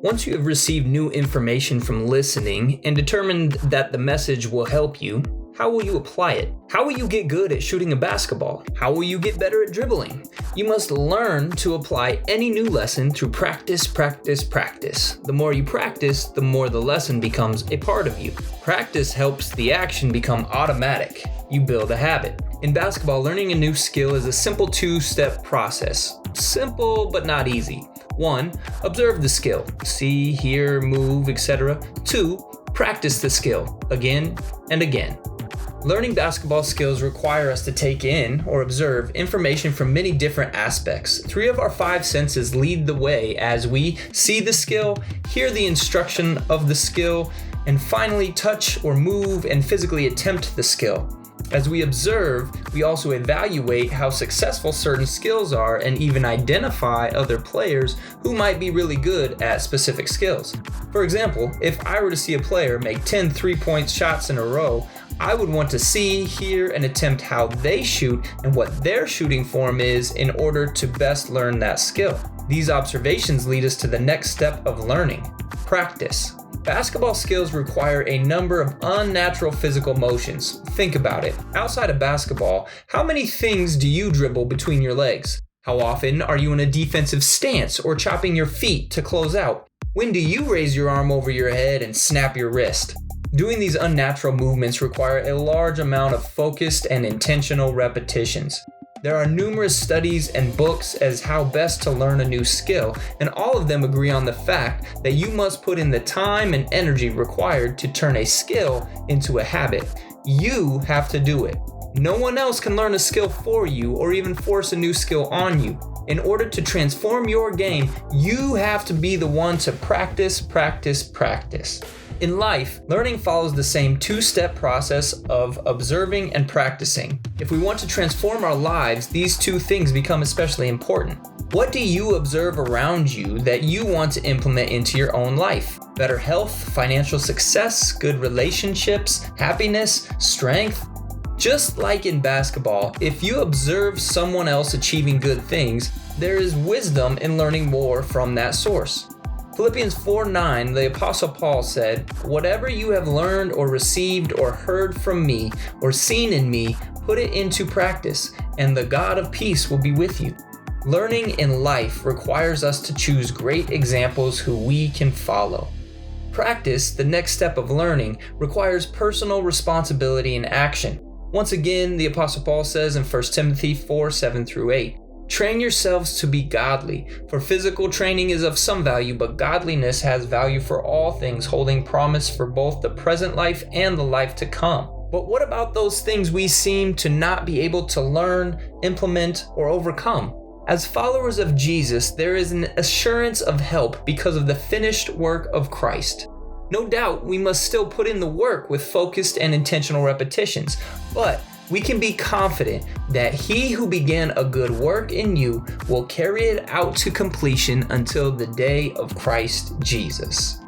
Once you have received new information from listening and determined that the message will help you, how will you apply it? How will you get good at shooting a basketball? How will you get better at dribbling? You must learn to apply any new lesson through practice, practice, practice. The more you practice, the more the lesson becomes a part of you. Practice helps the action become automatic. You build a habit. In basketball, learning a new skill is a simple two-step process. Simple, but not easy. 1. Observe the skill. See, hear, move, etc. 2. Practice the skill again and again. Learning basketball skills require us to take in or observe information from many different aspects. 3 of our 5 senses lead the way as we see the skill, hear the instruction of the skill, and finally touch or move and physically attempt the skill. As we observe, we also evaluate how successful certain skills are and even identify other players who might be really good at specific skills. For example, if I were to see a player make 10 3-point shots in a row, I would want to see, hear, and attempt how they shoot and what their shooting form is in order to best learn that skill. These observations lead us to the next step of learning: practice. Basketball skills require a number of unnatural physical motions. Think about it. Outside of basketball, how many things do you dribble between your legs? How often are you in a defensive stance or chopping your feet to close out? When do you raise your arm over your head and snap your wrist? Doing these unnatural movements require a large amount of focused and intentional repetitions. There are numerous studies and books as how best to learn a new skill, and all of them agree on the fact that you must put in the time and energy required to turn a skill into a habit. You have to do it. No one else can learn a skill for you or even force a new skill on you. In order to transform your game, you have to be the one to practice, practice, practice. In life, learning follows the same two-step process of observing and practicing. If we want to transform our lives, these two things become especially important. What do you observe around you that you want to implement into your own life? Better health, financial success, good relationships, happiness, strength? Just like in basketball, if you observe someone else achieving good things, there is wisdom in learning more from that source. Philippians 4:9, the Apostle Paul said, "Whatever you have learned or received or heard from me or seen in me, put it into practice, and the God of peace will be with you." Learning in life requires us to choose great examples who we can follow. Practice, the next step of learning, requires personal responsibility and action. Once again, the Apostle Paul says in 1 Timothy 4:7-8, "Train yourselves to be godly, for physical training is of some value, but godliness has value for all things, holding promise for both the present life and the life to come." But what about those things we seem to not be able to learn, implement, or overcome? As followers of Jesus, there is an assurance of help because of the finished work of Christ. No doubt, we must still put in the work with focused and intentional repetitions, but we can be confident that He who began a good work in you will carry it out to completion until the day of Christ Jesus.